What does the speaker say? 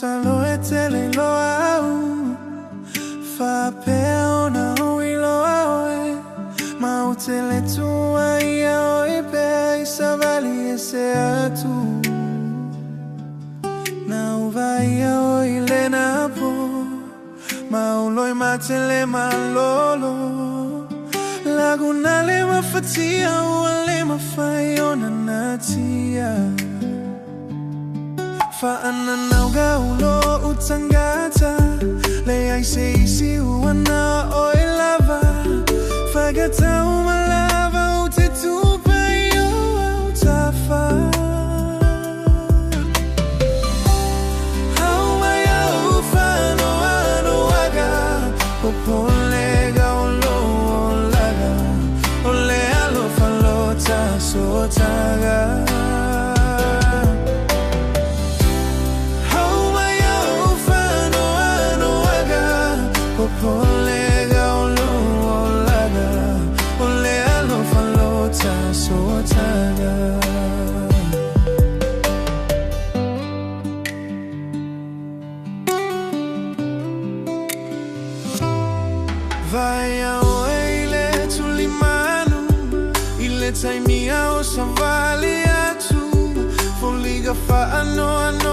salo e tele loa au fa peo na ui loa oe ma o tele tua ia oi pe isa vali e se atu na uva ia oi le na po ma o loi ma tele ma lolo laguna le ma fatia ua le ma fai ona na tia Faanoanoaga ulo utangata Le ai se isi uana o e lava Fagata umalava u te tupa i o au tafa Aumaia ou Faanoanoaga Popolega o lo o laga O le alo falota sotaga Polega o laga o le alo falota sotaga Vai ao eile tulimanu I le taimia o savali atu Foliga Faanoanoaga